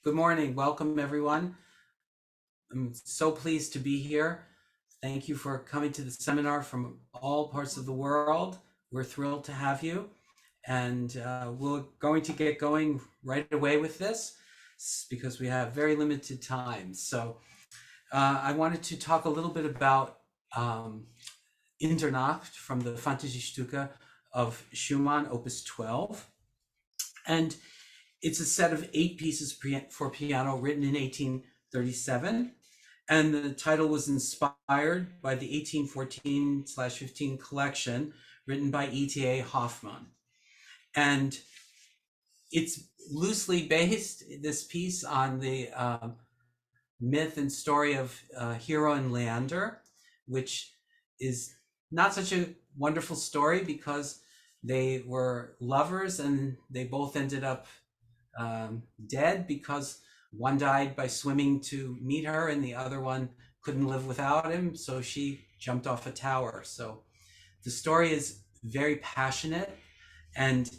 Good morning. Welcome, everyone. I'm so pleased to be here. Thank you for coming to the seminar from all parts of the world. We're thrilled to have you. And we're going to get going right away with this because we have very limited time. So I wanted to talk a little bit about In der Nacht from the Fantasiestücke of Schumann, Opus 12. And it's a set of 8 pieces for piano written in 1837. And the title was inspired by the 1814/15 collection written by E.T.A. Hoffmann. And it's loosely based, this piece, on the myth and story of Hero and Leander, which is not such a wonderful story because they were lovers and they both ended up dead because one died by swimming to meet her and the other one couldn't live without him, so she jumped off a tower. So the story is very passionate, and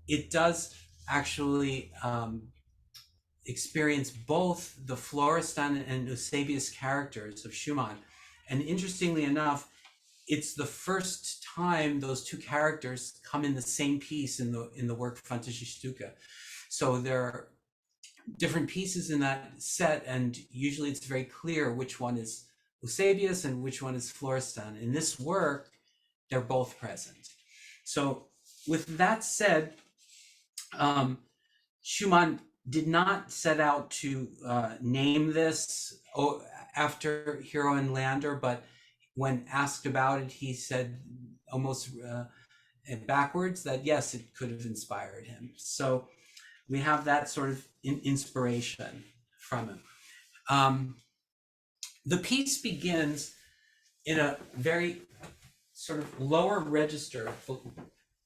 it does actually experience both the Florestan and Eusebius characters of Schumann. And interestingly enough, it's the first time those two characters come in the same piece in the work Fantasiestücke. So there are different pieces in that set, and usually it's very clear which one is Eusebius and which one is Florestan. In this work, they're both present. So with that said, Schumann did not set out to name this after Hero and Leander, but when asked about it, he said almost backwards that yes, it could have inspired him. So we have that sort of inspiration from him. The piece begins in a very sort of lower register,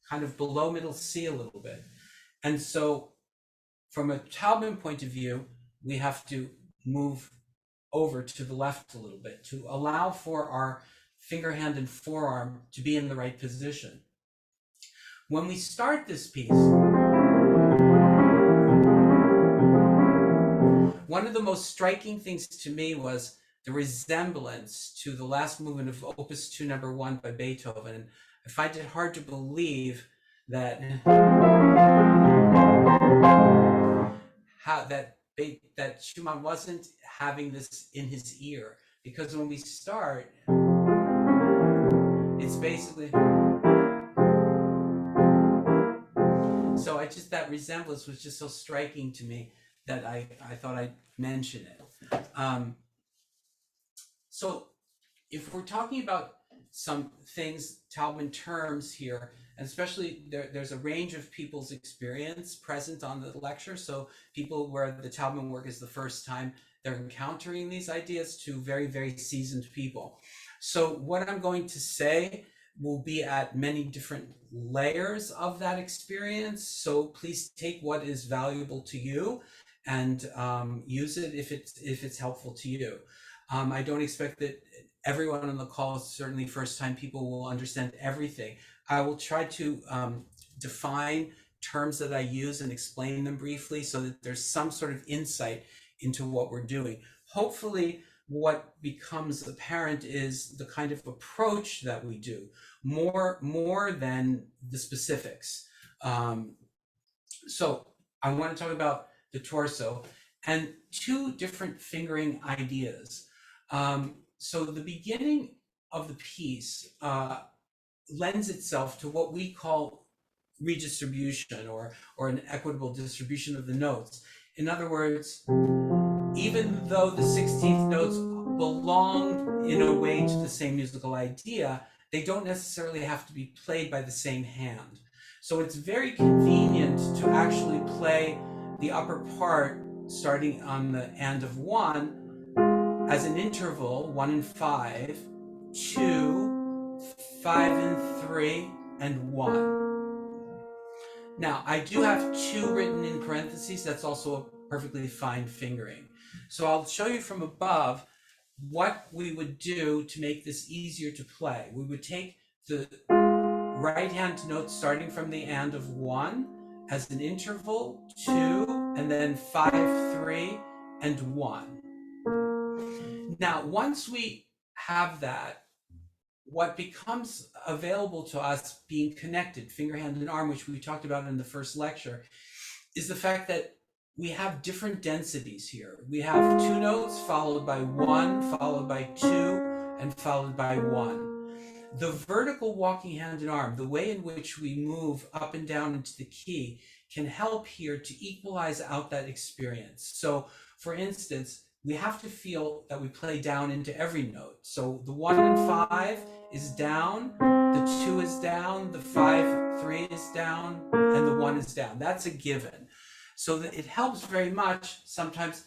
kind of below middle C a little bit. And so from a Taubman point of view, we have to move over to the left a little bit to allow for our finger, hand, and forearm to be in the right position. When we start this piece, one of the most striking things to me was the resemblance to the last movement of Opus 2 number 1 by Beethoven. And I find it hard to believe that that Schumann wasn't having this in his ear, because when we start, it's basically, so that resemblance was just so striking to me that I thought I'd mention it. So if we're talking about some things, Taubman terms here, and especially there's a range of people's experience present on the lecture. So people where the Taubman work is the first time they're encountering these ideas, to very, very seasoned people. So what I'm going to say will be at many different layers of that experience. So please take what is valuable to you and use it if it's helpful to you. I don't expect that everyone on the call, certainly first-time people, will understand everything. I will try to define terms that I use and explain them briefly so that there's some sort of insight into what we're doing. Hopefully, what becomes apparent is the kind of approach that we do, more than the specifics. So I want to talk about the torso and 2 different fingering ideas. So the beginning of the piece lends itself to what we call redistribution, or an equitable distribution of the notes. In other words, even though the 16th notes belong in a way to the same musical idea, they don't necessarily have to be played by the same hand. So it's very convenient to actually play the upper part starting on the end of 1 as an interval, 1 and 5, 2, 5 and 3, and 1. Now, I do have 2 written in parentheses. That's also a perfectly fine fingering. So I'll show you from above what we would do to make this easier to play. We would take the right hand note starting from the end of 1 as an interval, 2 and then 5, 3, and 1. Now, once we have that, what becomes available to us being connected, finger, hand, and arm, which we talked about in the first lecture, is the fact that we have different densities here. We have 2 notes followed by 1, followed by 2, and followed by 1. The vertical walking hand and arm, the way in which we move up and down into the key, can help here to equalize out that experience. So, for instance, we have to feel that we play down into every note. So the 1 and 5 is down, the 2 is down, the 5, 3 is down, and the 1 is down. That's a given. So that it helps very much sometimes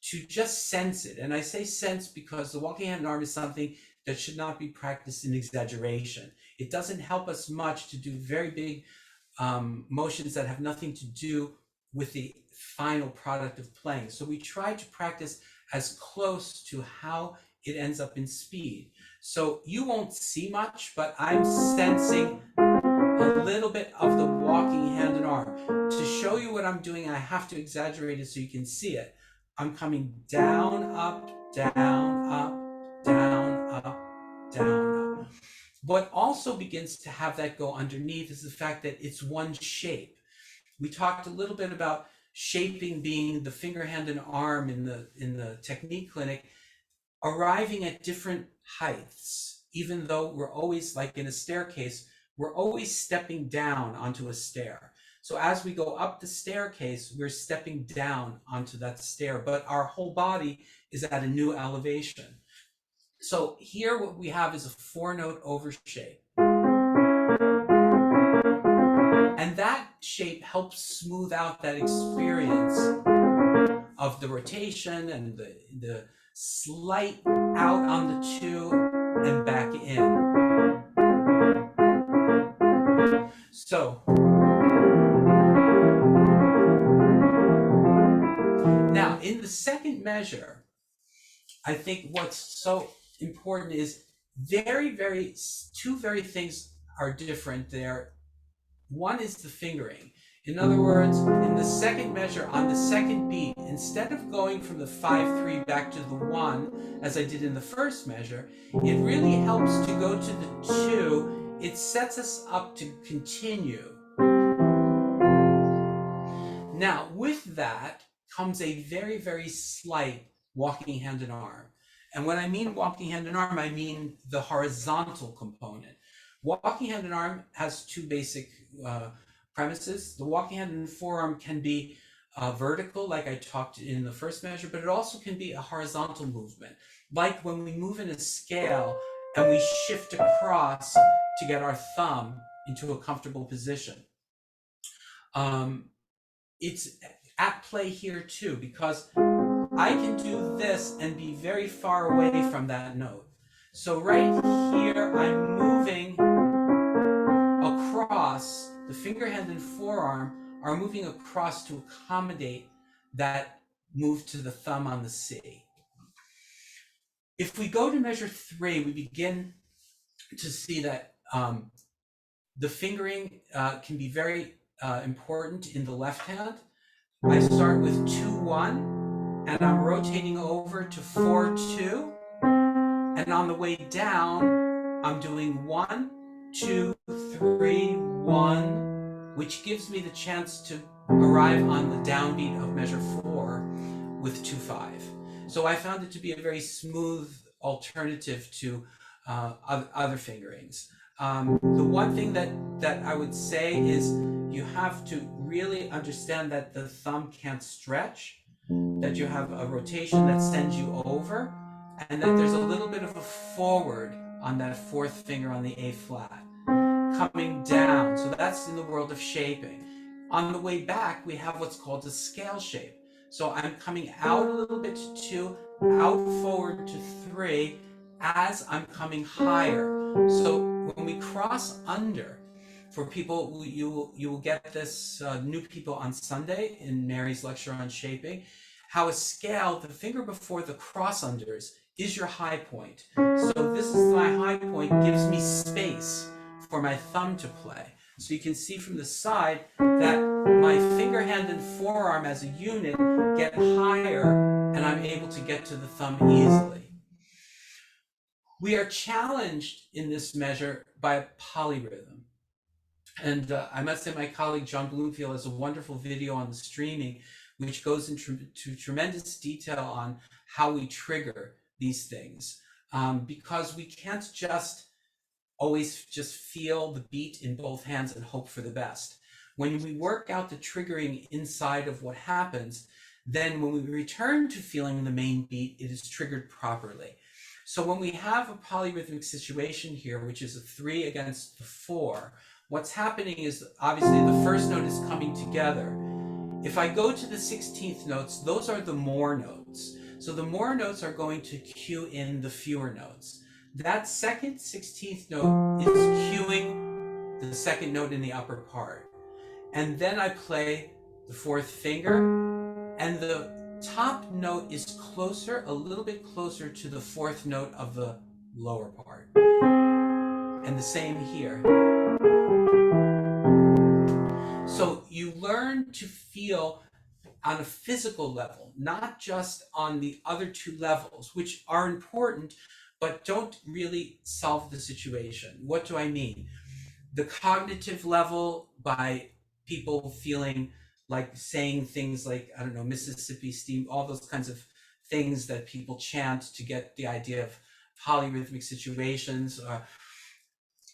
to just sense it. And I say sense because the walking hand and arm is something that should not be practiced in exaggeration. It doesn't help us much to do very big motions that have nothing to do with the final product of playing. So we try to practice as close to how it ends up in speed. So you won't see much, but I'm sensing a little bit of the walking hand and arm. To show you what I'm doing, I have to exaggerate it so you can see it. I'm coming down, up, down, up, down, up, down, up. What also begins to have that go underneath is the fact that it's one shape. We talked a little bit about shaping being the finger, hand, and arm in the technique clinic, arriving at different heights, even though we're always, like in a staircase, we're always stepping down onto a stair. So as we go up the staircase, we're stepping down onto that stair, but our whole body is at a new elevation. So here what we have is a 4-note over shape. And that shape helps smooth out that experience of the rotation and the slight out on the 2 and back in. So now in the second measure, I think what's so important is two very things are different there. One is the fingering. In other words, in the second measure, on the second beat, instead of going from the 5-3 back to the 1, as I did in the first measure, it really helps to go to the 2. It sets us up to continue. Now, with that comes a very, very slight walking hand and arm. And when I mean walking hand and arm, I mean the horizontal component. Walking hand and arm has 2 basic premises. The walking hand and forearm can be vertical, like I talked in the first measure, but it also can be a horizontal movement, like when we move in a scale and we shift across to get our thumb into a comfortable position. It's at play here too, because I can do this and be very far away from that note. So right here, I'm moving across, the finger, hand, and forearm are moving across to accommodate that move to the thumb on the C. If we go to measure 3, we begin to see that the fingering can be very important in the left hand. I start with 2-1, and I'm rotating over to 4-2, and on the way down, I'm doing 1, 2, 3, 1, which gives me the chance to arrive on the downbeat of measure 4 with 2-5. So I found it to be a very smooth alternative to other fingerings. The one thing that I would say is you have to really understand that the thumb can't stretch, that you have a rotation that sends you over, and that there's a little bit of a forward on that 4th finger on the A flat, coming down. So that's in the world of shaping. On the way back, we have what's called a scale shape. So I'm coming out a little bit to 2, out forward to 3, as I'm coming higher. So when we cross under, for people, you will get this, new people on Sunday in Mary's lecture on shaping, how a scale, the finger before the cross unders, is your high point. So this is my high point, gives me space for my thumb to play. So you can see from the side that my finger, hand, and forearm as a unit get higher, and I'm able to get to the thumb easily. We are challenged in this measure by a polyrhythm. And I must say, my colleague John Bloomfield has a wonderful video on the streaming, which goes into tremendous detail on how we trigger these things, because we can't just always just feel the beat in both hands and hope for the best. When we work out the triggering inside of what happens, then when we return to feeling the main beat, it is triggered properly. So when we have a polyrhythmic situation here, which is a 3 against the 4, what's happening is obviously the first note is coming together. If I go to the 16th notes, those are the more notes. So the more notes are going to cue in the fewer notes. That second 16th note is cueing the second note in the upper part. And then I play the 4th finger, and the top note is closer, a little bit closer to the 4th note of the lower part. And the same here. So you learn to feel on a physical level, not just on the other 2 levels, which are important, but don't really solve the situation. What do I mean? The cognitive level, by people feeling like saying things like, I don't know, Mississippi Steam, all those kinds of things that people chant to get the idea of polyrhythmic situations are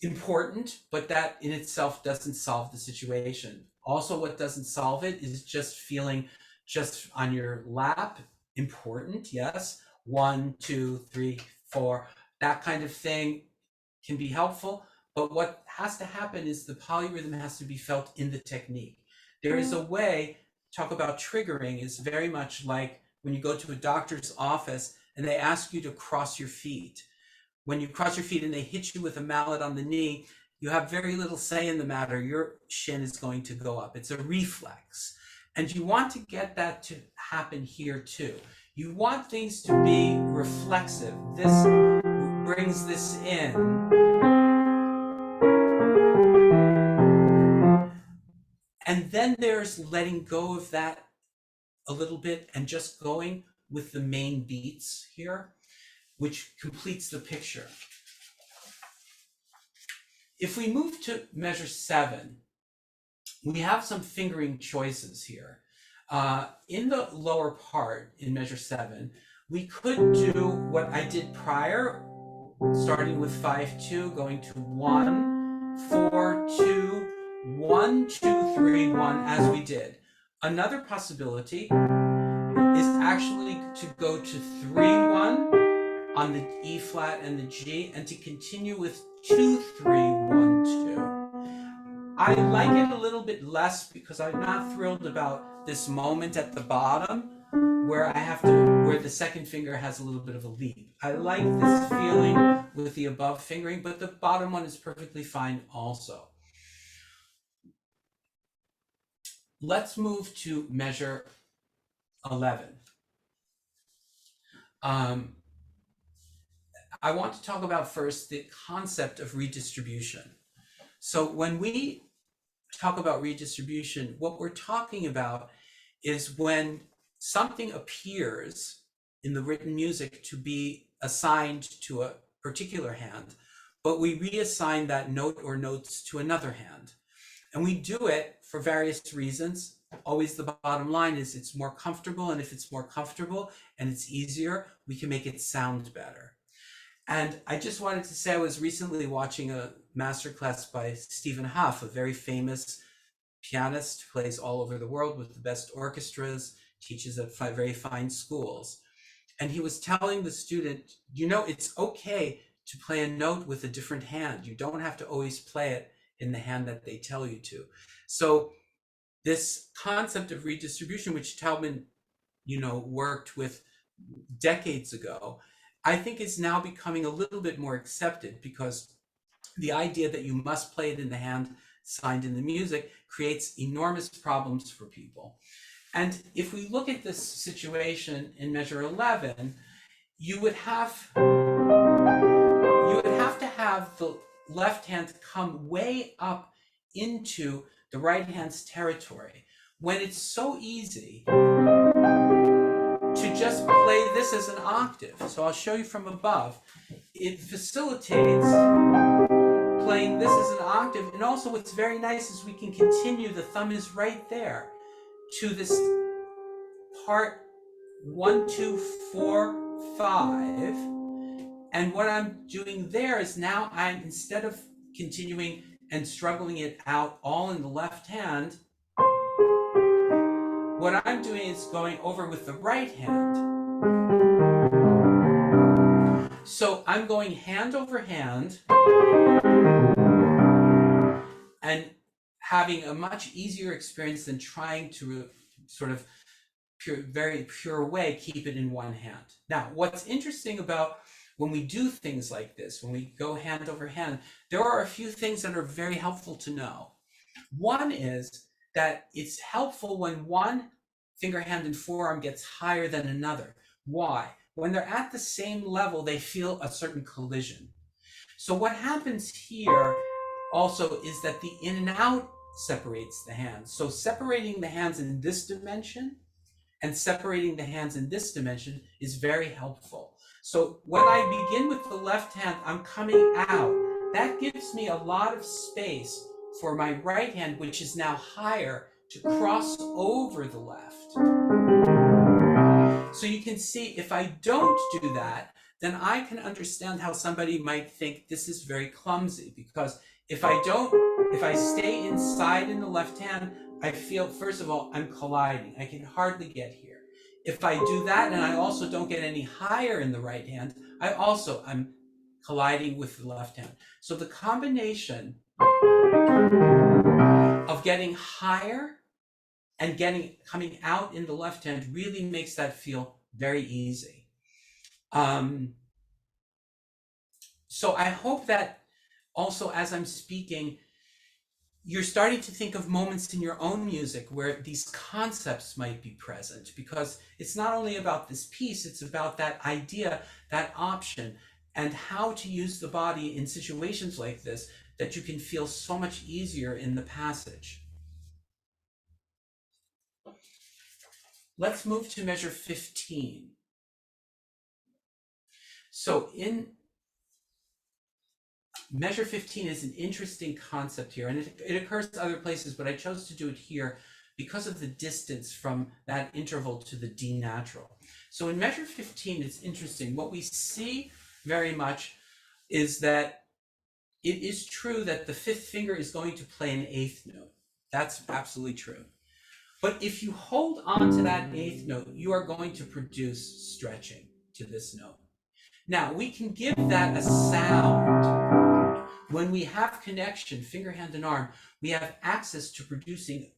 important, but that in itself doesn't solve the situation. Also, what doesn't solve it is just feeling just on your lap, important, yes. 1, 2, 3, 4, that kind of thing can be helpful. But what has to happen is the polyrhythm has to be felt in the technique. There is a way, talk about triggering, is very much like when you go to a doctor's office and they ask you to cross your feet. When you cross your feet and they hit you with a mallet on the knee, you have very little say in the matter. Your shin is going to go up. It's a reflex. And you want to get that to happen here too. You want things to be reflexive. This brings this in. And then there's letting go of that a little bit and just going with the main beats here, which completes the picture. If we move to measure 7, we have some fingering choices here. In the lower part, in measure 7, we could do what I did prior, starting with 5-2, going to 1, 4, 2, 1, 2, 3, 1, as we did. Another possibility is actually to go to 3-1 on the E flat and the G, and to continue with 2-3-1-2. I like it a little bit less because I'm not thrilled about this moment at the bottom where where the second finger has a little bit of a leap. I like this feeling with the above fingering, but the bottom one is perfectly fine also. Let's move to measure 11. I want to talk about first the concept of redistribution. So when we talk about redistribution, what we're talking about is when something appears in the written music to be assigned to a particular hand, but we reassign that note or notes to another hand. And we do it for various reasons. Always the bottom line is it's more comfortable, and if it's more comfortable and it's easier, we can make it sound better. And I just wanted to say I was recently watching a masterclass by Stephen Hough, a very famous pianist who plays all over the world with the best orchestras, teaches at very fine schools. And he was telling the student, you know, it's okay to play a note with a different hand. You don't have to always play it in the hand that they tell you to. So this concept of redistribution, which Taubman, worked with decades ago, I think is now becoming a little bit more accepted, because the idea that you must play it in the hand signed in the music creates enormous problems for people. And if we look at this situation in measure 11, you would have to have the left hand come way up into the right hand's territory, when it's so easy to just play this as an octave. So I'll show you from above. It facilitates playing this as an octave, and also what's very nice is we can continue, the thumb is right there, to this part 1, 2, 4, 5. And what I'm doing there is now instead of continuing and struggling it out all in the left hand, what I'm doing is going over with the right hand. So I'm going hand over hand and having a much easier experience than trying to sort of very pure way keep it in one hand. Now, what's interesting about when we do things like this, when we go hand over hand, there are a few things that are very helpful to know. One is that it's helpful when one finger, hand, and forearm gets higher than another. Why? When they're at the same level, they feel a certain collision. So what happens here also is that the in and out separates the hands. So separating the hands in this dimension and separating the hands in this dimension is very helpful. So when I begin with the left hand, I'm coming out. That gives me a lot of space for my right hand, which is now higher, to cross over the left. So you can see if I don't do that, then I can understand how somebody might think this is very clumsy, because if I stay inside in the left hand, I feel, first of all, I'm colliding. I can hardly get here. If I do that and I also don't get any higher in the right hand, I'm colliding with the left hand. So the combination of getting higher and coming out in the left hand really makes that feel very easy. So I hope that also, as I'm speaking, you're starting to think of moments in your own music where these concepts might be present, because it's not only about this piece, it's about that idea, that option, and how to use the body in situations like this that you can feel so much easier in the passage. Let's move to measure 15. So in measure 15 is an interesting concept here, and it occurs other places, but I chose to do it here because of the distance from that interval to the D natural. So in measure 15, it's interesting. What we see very much is that it is true that the fifth finger is going to play an eighth note. That's absolutely true. But if you hold on to that eighth note, you are going to produce stretching to this note. Now, we can give that a sound. When we have connection, finger, hand, and arm, we have access to producing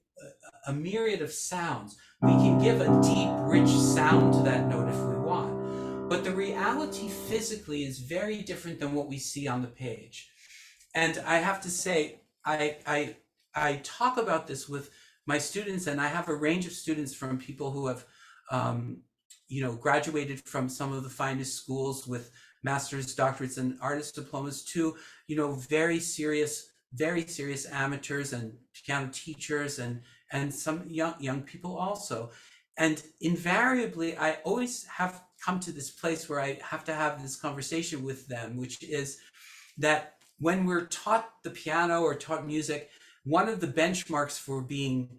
a myriad of sounds. We can give a deep, rich sound to that note if we want. But the reality physically is very different than what we see on the page. And I have to say, I talk about this with my students, and I have a range of students from people who have graduated from some of the finest schools with master's, doctorates, and artist diplomas to, very serious amateurs and piano teachers and some young people also. And invariably, I always have come to this place where I have to have this conversation with them, which is that when we're taught the piano or taught music, one of the benchmarks for being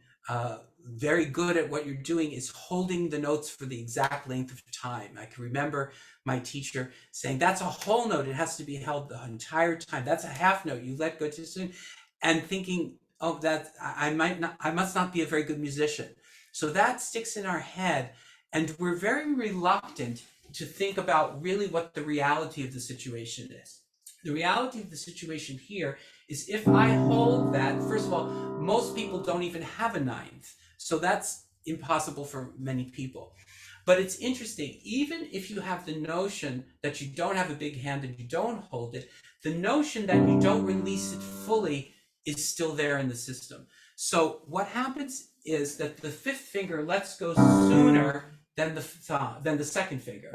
very good at what you're doing is holding the notes for the exact length of time. I can remember my teacher saying, that's a whole note. It has to be held the entire time. That's a half note. You let go too soon. And thinking, oh, that I must not be a very good musician. So that sticks in our head. And we're very reluctant to think about really what the reality of the situation is. The reality of the situation here is if I hold that, first of all, most people don't even have a ninth. So that's impossible for many people. But it's interesting, even if you have the notion that you don't have a big hand and you don't hold it, the notion that you don't release it fully is still there in the system. So what happens is that the fifth finger lets go sooner than the second finger.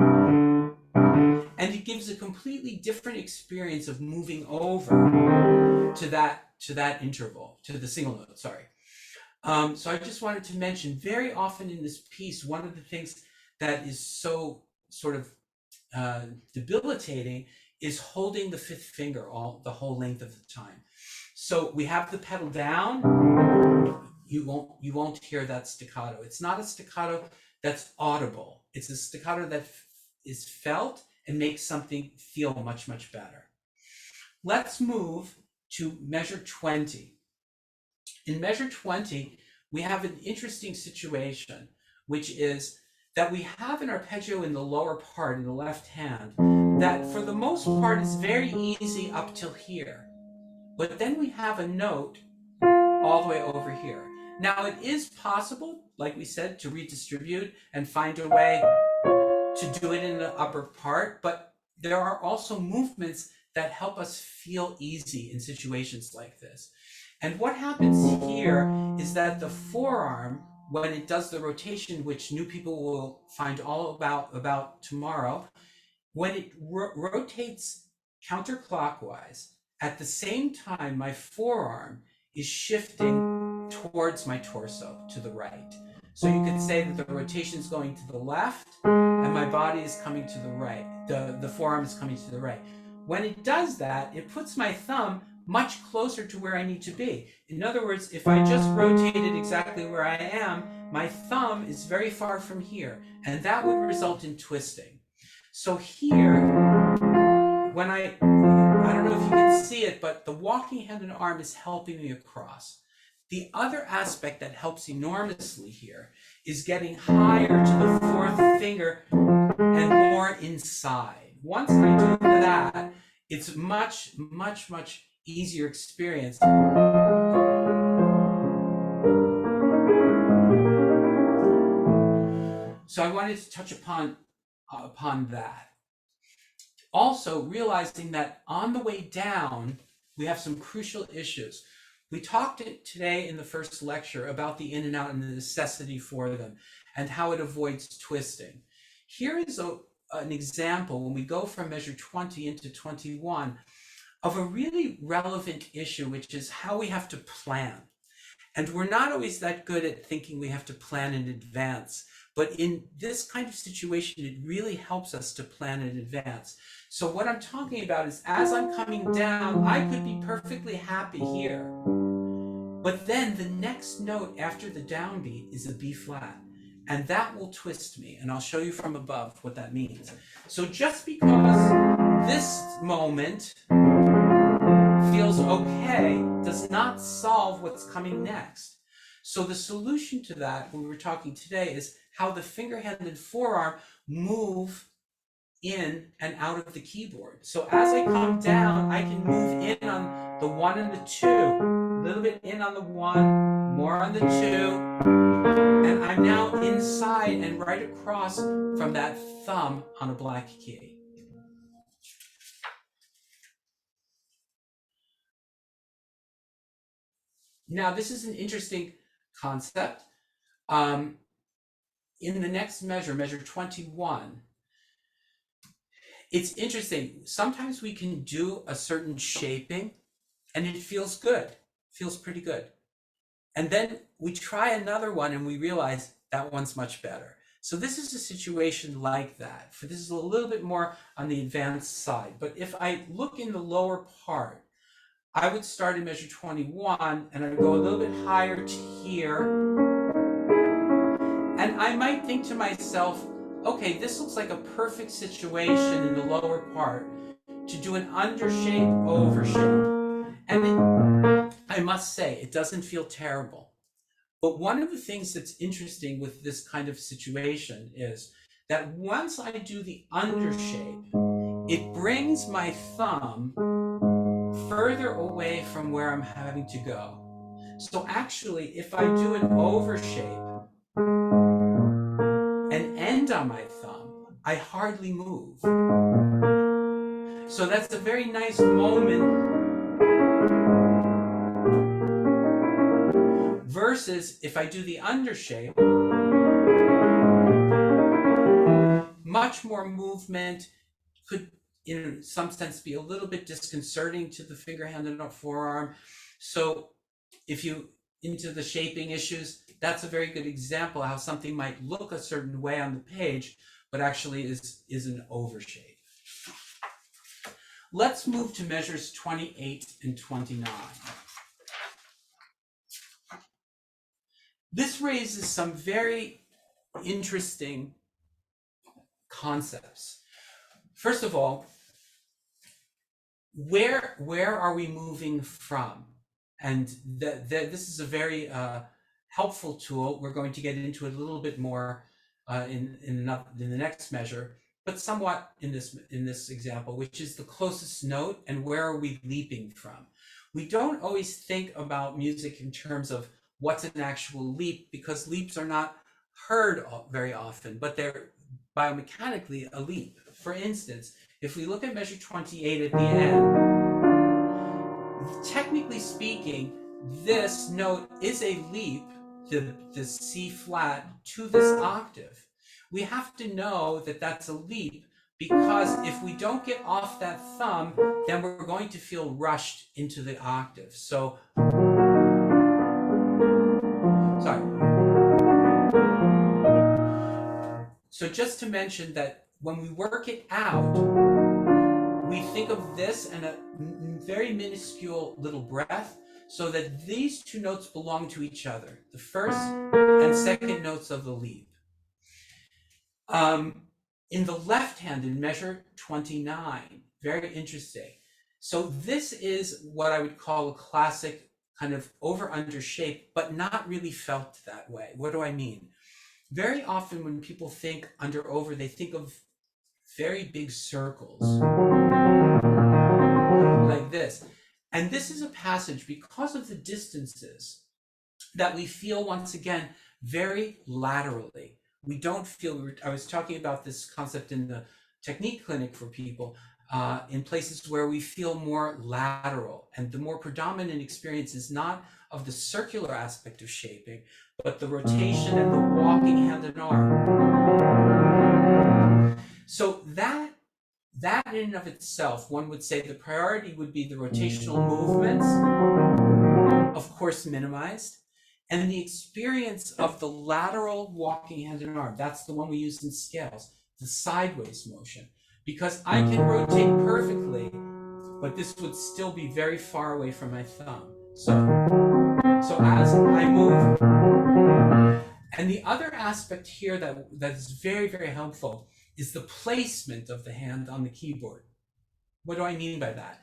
And it gives a completely different experience of moving over to that interval, to the single note, sorry. So I just wanted to mention, very often in this piece, one of the things that is so sort of debilitating is holding the fifth finger the whole length of the time. So we have the pedal down. You won't hear that staccato. It's not a staccato that's audible. It's a staccato that is felt and makes something feel much, much better. Let's move to measure 20. In measure 20, we have an interesting situation, which is that we have an arpeggio in the lower part, in the left hand, that for the most part is very easy up till here. But then we have a note all the way over here. Now it is possible, like we said, to redistribute and find a way to do it in the upper part, but there are also movements that help us feel easy in situations like this. And what happens here is that the forearm, when it does the rotation, which new people will find all about tomorrow, when it rotates counterclockwise, at the same time, my forearm is shifting towards my torso to the right. So you could say that the rotation is going to the left and my body is coming to the right. The forearm is coming to the right. When it does that, it puts my thumb much closer to where I need to be. In other words, if I just rotated exactly where I am, my thumb is very far from here, and that would result in twisting. So here, when I don't know if you can see it, but the walking hand and arm is helping me across. The other aspect that helps enormously here is getting higher to the fourth finger and more inside. Once I do that, it's much, much, much easier experience. So I wanted to touch upon that. Also realizing that on the way down, we have some crucial issues. We talked today in the first lecture about the in and out and the necessity for them and how it avoids twisting. Here is an example when we go from measure 20 into 21 of a really relevant issue, which is how we have to plan. And we're not always that good at thinking we have to plan in advance. But in this kind of situation, it really helps us to plan in advance. So what I'm talking about is as I'm coming down, I could be perfectly happy here. But then the next note after the downbeat is a B flat. And that will twist me. And I'll show you from above what that means. So just because this moment feels okay does not solve what's coming next. So the solution to that, when we were talking today, is how the finger, hand, and forearm move in and out of the keyboard. So as I come down, I can move in on the 1 and the 2, a little bit in on the 1, more on the 2, and I'm now inside and right across from that thumb on a black key. Now, this is an interesting concept. In the next measure, measure 21, it's interesting. Sometimes we can do a certain shaping and it feels good, feels pretty good. And then we try another one and we realize that one's much better. So this is a situation like that. This is a little bit more on the advanced side. But if I look in the lower part, I would start in measure 21 and I would go a little bit higher to here. And I might think to myself, okay, this looks like a perfect situation in the lower part to do an undershape, overshape. And I must say, it doesn't feel terrible. But one of the things that's interesting with this kind of situation is that once I do the undershape, it brings my thumb further away from where I'm having to go. So actually, if I do an overshape and end on my thumb, I hardly move. So that's a very nice moment. Versus if I do the undershape, much more movement, could in some sense be a little bit disconcerting to the finger, hand, and forearm. So if you into the shaping issues, that's a very good example how something might look a certain way on the page, but actually is an overshape. Let's move to measures 28 and 29. This raises some very interesting concepts. First of all, where are we moving from? And this is a very helpful tool. We're going to get into it a little bit more in the next measure, but somewhat in this example, which is the closest note and where are we leaping from. We don't always think about music in terms of what's an actual leap, because leaps are not heard very often, but they're biomechanically a leap. For instance, if we look at measure 28 at the end, technically speaking, this note is a leap, the C flat, to this octave. We have to know that that's a leap, because if we don't get off that thumb, then we're going to feel rushed into the octave. So, sorry. So just to mention that when we work it out, we think of this and a very minuscule little breath, so that these two notes belong to each other, the first and second notes of the leap. In the left hand, in measure 29, very interesting. So this is what I would call a classic kind of over-under shape, but not really felt that way. What do I mean? Very often when people think under-over, they think of very big circles, like this. And this is a passage, because of the distances, that we feel, once again, very laterally. We don't feel, I was talking about this concept in the technique clinic for people, in places where we feel more lateral. And the more predominant experience is not of the circular aspect of shaping, but the rotation and the walking hand and arm. So that in and of itself, one would say the priority would be the rotational movements, of course minimized, and the experience of the lateral walking hand and arm. That's the one we use in scales, the sideways motion, because I can rotate perfectly, but this would still be very far away from my thumb. So as I move, and the other aspect here that is very, very helpful is the placement of the hand on the keyboard. What do I mean by that?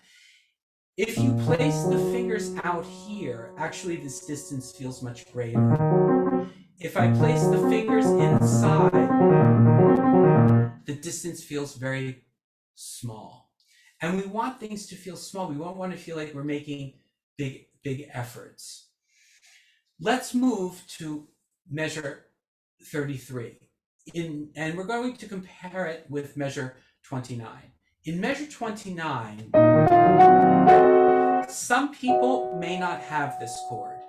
If you place the fingers out here, actually this distance feels much greater. If I place the fingers inside, the distance feels very small. And we want things to feel small. We don't want to feel like we're making big efforts. Let's move to measure 33. And we're going to compare it with measure 29. In measure 29, some people may not have this chord,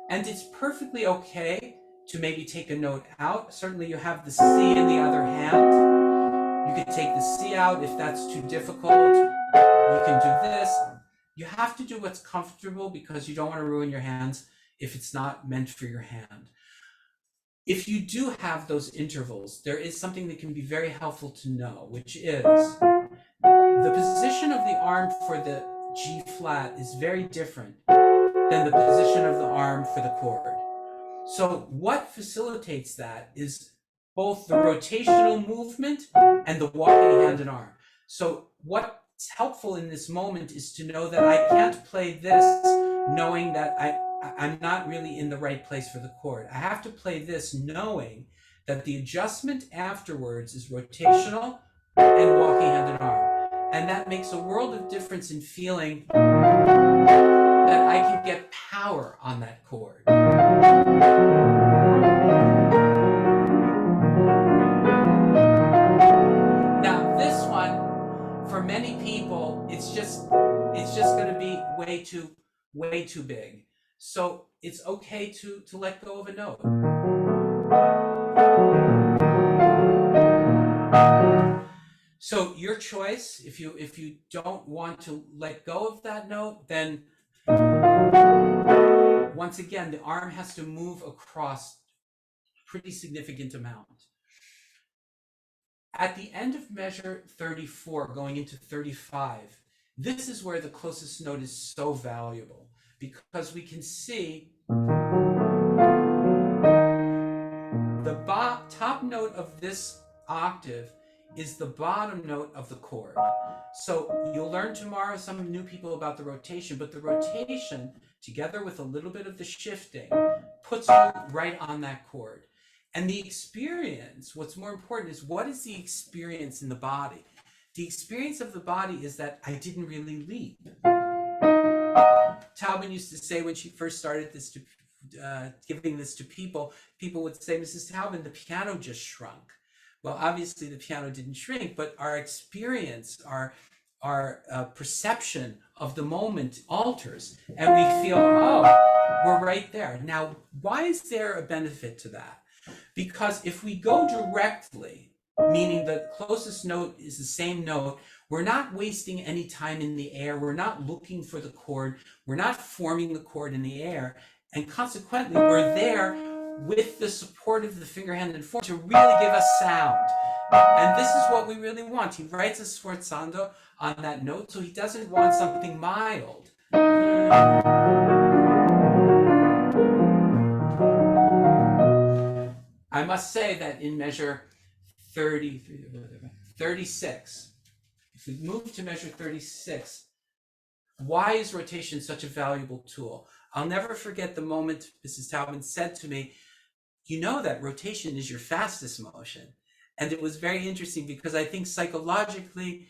and it's perfectly okay to maybe take a note out. Certainly you have the C in the other hand. You could take the C out if that's too difficult. You can do this. You have to do what's comfortable, because you don't want to ruin your hands if it's not meant for your hand. If you do have those intervals, there is something that can be very helpful to know, which is the position of the arm for the G flat is very different than the position of the arm for the chord. So what facilitates that is both the rotational movement and the walking hand and arm. So what's helpful in this moment is to know that I can't play this knowing that I'm not really in the right place for the chord. I have to play this knowing that the adjustment afterwards is rotational and walking hand and arm. And that makes a world of difference in feeling that I can get power on that chord. Now this one, for many people, it's just going to be way too big. So it's okay to let go of a note. So your choice. If you don't want to let go of that note, then once again, the arm has to move across a pretty significant amount. At the end of measure 34, going into 35, this is where the closest note is so valuable, because we can see the top note of this octave is the bottom note of the chord. So you'll learn tomorrow some new people about the rotation, but the rotation, together with a little bit of the shifting, puts you right on that chord. And the experience, what's more important is, what is the experience in the body? The experience of the body is that I didn't really leap. Taubman used to say when she first started this, giving this to people, people would say, Mrs. Taubman, the piano just shrunk. Well, obviously the piano didn't shrink, but our experience, our perception of the moment alters, and we feel, oh, we're right there. Now, why is there a benefit to that? Because if we go directly, meaning the closest note is the same note, we're not wasting any time in the air, we're not looking for the chord, we're not forming the chord in the air, and consequently we're there with the support of the finger, hand, and form to really give us sound. And this is what we really want. He writes a sforzando on that note, so he doesn't want something mild. I must say that in measure 36, if we move to measure 36, why is rotation such a valuable tool? I'll never forget the moment Mrs. Taubman said to me, you know that rotation is your fastest motion. And it was very interesting, because I think psychologically,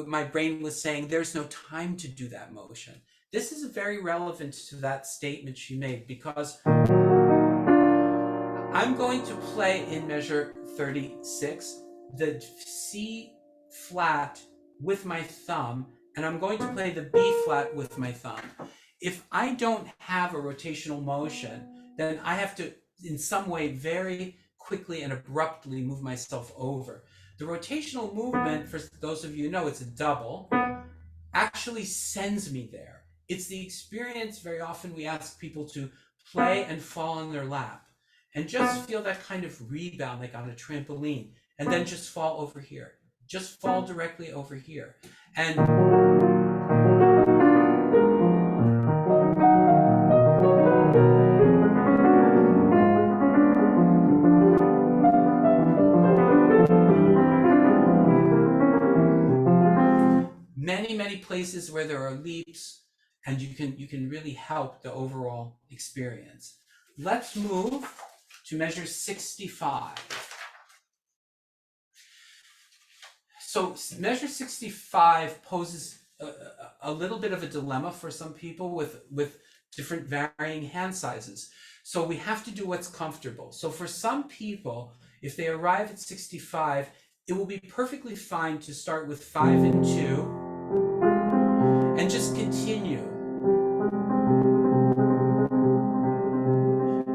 my brain was saying there's no time to do that motion. This is very relevant to that statement she made, because I'm going to play in measure 36, the C flat with my thumb, and I'm going to play the B flat with my thumb. If I don't have a rotational motion, then I have to, in some way, very quickly and abruptly move myself over. The rotational movement, for those of you who know, it's a double, actually sends me there. It's the experience. Very often we ask people to play and fall on their lap and just feel that kind of rebound, like on a trampoline, and then just fall over here. Just fall directly over here. And many places where there are leaps, and you can really help the overall experience. Let's move to measure 65. So measure 65 poses a little bit of a dilemma for some people with different varying hand sizes. So we have to do what's comfortable. So for some people, if they arrive at 65, it will be perfectly fine to start with 5 and 2 and just continue.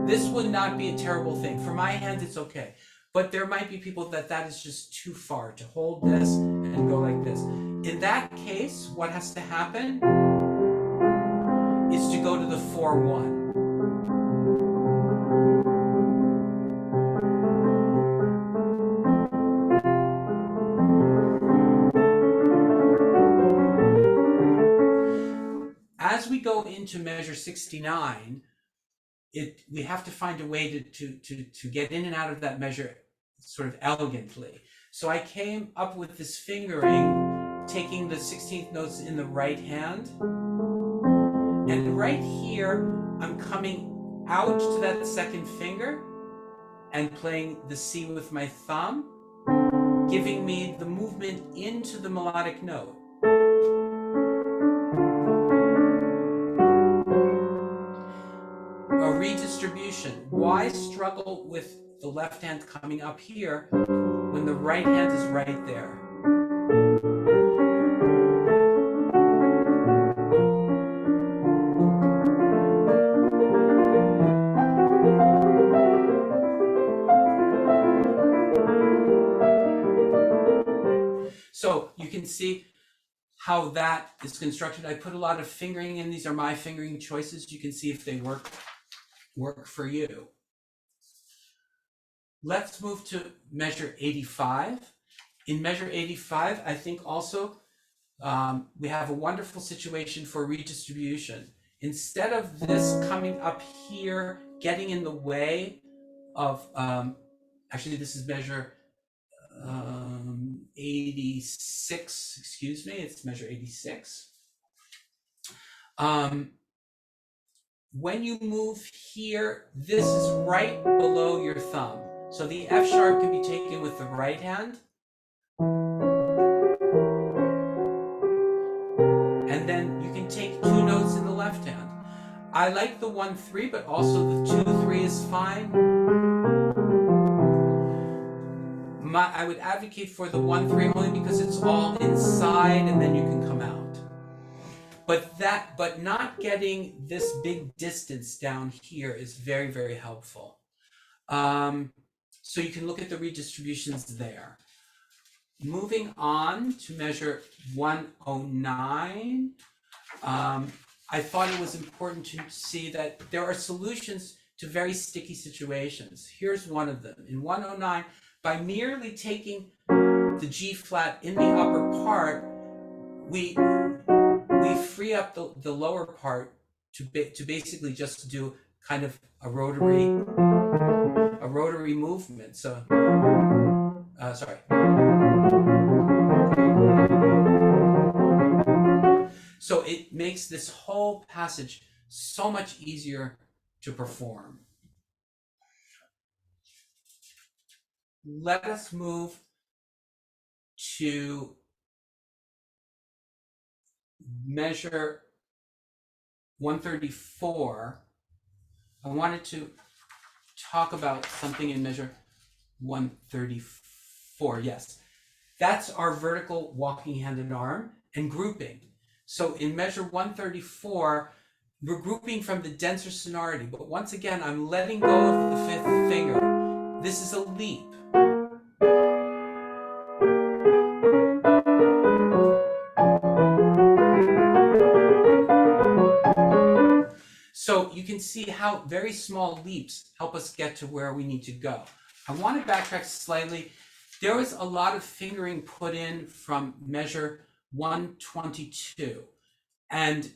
This would not be a terrible thing. For my hand, it's okay. But there might be people that is just too far to hold this and go like this. In that case, what has to happen is to go to the 4-1. As we go into measure 69, we have to find a way to get in and out of that measure sort of elegantly. So I came up with this fingering, taking the 16th notes in the right hand, and right here I'm coming out to that second finger and playing the C with my thumb, giving me the movement into the melodic note. A redistribution. Why struggle with the left hand coming up here when the right hand is right there? So you can see how that is constructed. I put a lot of fingering in. These are my fingering choices. You can see if they work for you. Let's move to measure 85. In measure 85, I think also we have a wonderful situation for redistribution. Instead of this coming up here, getting in the way of, actually this is measure 86, excuse me, it's measure 86. When you move here, this is right below your thumb. So the F sharp can be taken with the right hand. And then you can take 2 notes in the left hand. I like the 1-3, but also the 2-3 is fine. I would advocate for the 1-3 only because it's all inside and then you can come out. But not getting this big distance down here is very, very helpful. So you can look at the redistributions there. Moving on to measure 109, I thought it was important to see that there are solutions to very sticky situations. Here's one of them. In 109, by merely taking the G flat in the upper part, we free up the lower part to basically just do kind of a rotary movement. So, sorry. So it makes this whole passage so much easier to perform. Let us move to measure 134. I wanted to talk about something in measure 134. Yes, that's our vertical walking hand and arm and grouping. So in measure 134, we're grouping from the denser sonority, but once again, I'm letting go of the 5th finger. This is a leap. So you can see how very small leaps help us get to where we need to go. I want to backtrack slightly. There was a lot of fingering put in from measure 122. And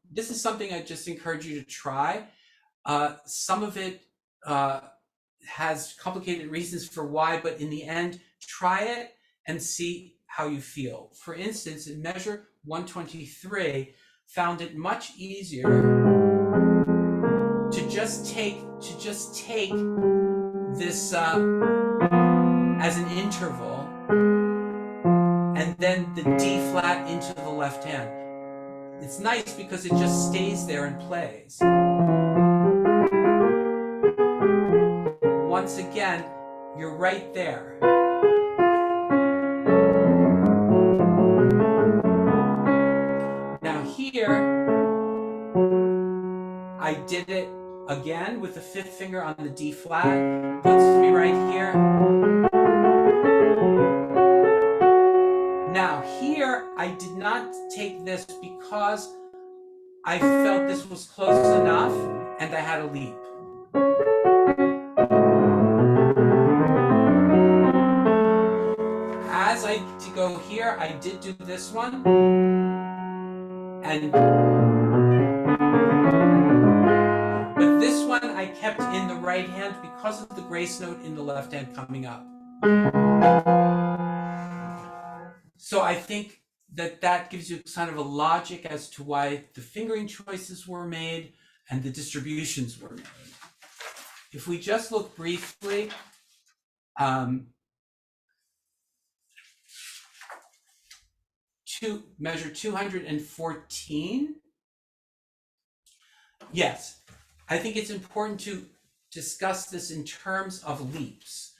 this is something I just encourage you to try. Some of it has complicated reasons for why, but in the end, try it and see how you feel. For instance, in measure 123, found it much easier to just take this as an interval and then the D flat into the left hand. It's nice because it just stays there and plays. Once again, you're right there. Now here, I did it again with the 5th finger on the D flat, puts me right here. Now here, I did not take this because I felt this was close enough and I had a leap. As I go here, I did do this one. But this one I kept in the right hand because of the grace note in the left hand coming up. So I think that gives you kind of a logic as to why the fingering choices were made and the distributions were made. If we just look briefly, to measure 214. Yes, I think it's important to discuss this in terms of leaps.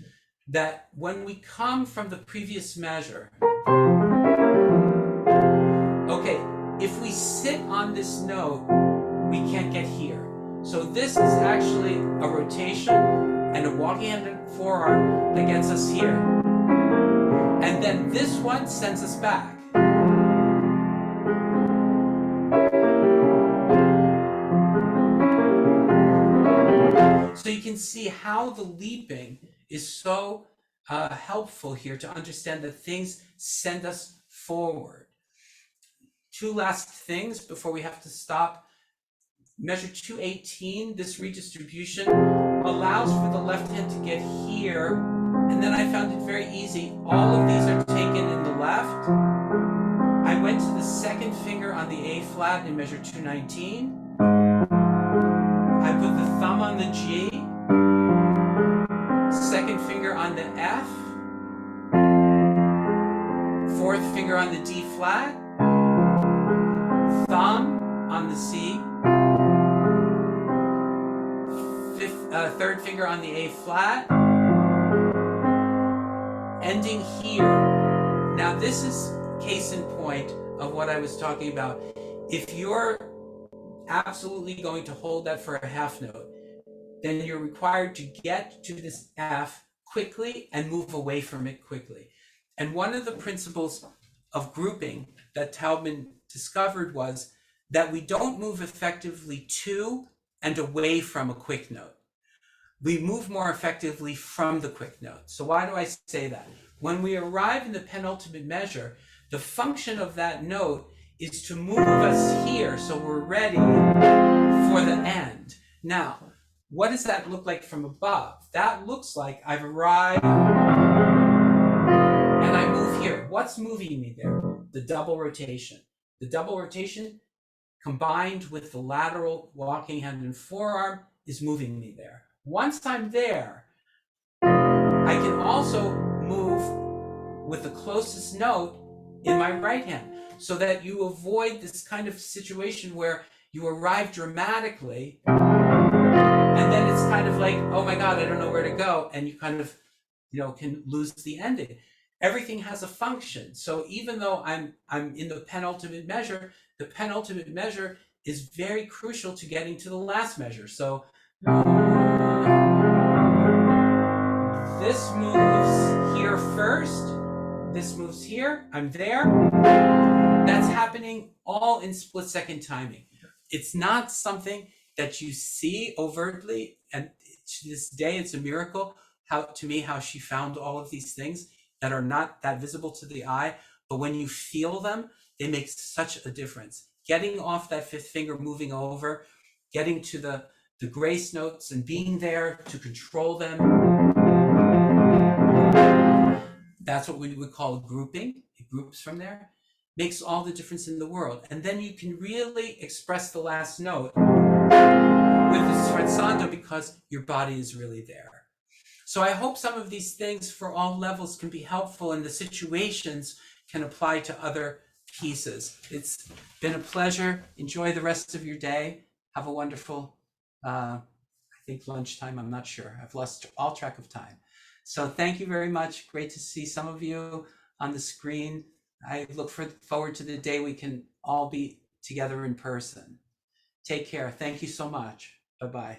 That when we come from the previous measure, okay, if we sit on this note, we can't get here. So this is actually a rotation and a walking hand and forearm that gets us here. And then this one sends us back. you can see how the leaping is so helpful here to understand that things send us forward. Two last things before we have to stop. Measure 218, this redistribution allows for the left hand to get here, and then I found it very easy. All of these are taken in the left. I went to the second finger on the A flat in measure 219. I put the thumb on the G, second finger on the F, fourth finger on the D flat, thumb on the C, third finger on the A flat, ending here. Now this is case in point of what I was talking about. If you're absolutely going to hold that for a half note, then you're required to get to this F quickly and move away from it quickly. And one of the principles of grouping that Taubman discovered was that we don't move effectively to and away from a quick note. We move more effectively from the quick note. So why do I say that? When we arrive in the penultimate measure, the function of that note is to move us here so we're ready for the end. Now, what does that look like from above? That looks like I've arrived and I move here. What's moving me there? The double rotation. The double rotation combined with the lateral walking hand and forearm is moving me there. Once I'm there, I can also move with the closest note in my right hand so that you avoid this kind of situation where you arrive dramatically and then it's kind of like, oh my God, I don't know where to go. And you kind of, can lose the ending. Everything has a function. So even though I'm in the penultimate measure is very crucial to getting to the last measure. So this moves here first, this moves here, I'm there. That's happening all in split-second timing. It's not something that you see overtly, and to this day it's a miracle how she found all of these things that are not that visible to the eye, but when you feel them, they make such a difference. Getting off that fifth finger, moving over, getting to the grace notes and being there to control them. That's what we would call grouping. It groups from there. Makes all the difference in the world. And then you can really express the last note with the sforzando because your body is really there. So I hope some of these things for all levels can be helpful and the situations can apply to other pieces. It's been a pleasure. Enjoy the rest of your day. Have a wonderful, I think lunchtime, I'm not sure. I've lost all track of time. So thank you very much. Great to see some of you on the screen. I look forward to the day we can all be together in person. Take care. Thank you so much. Bye-bye.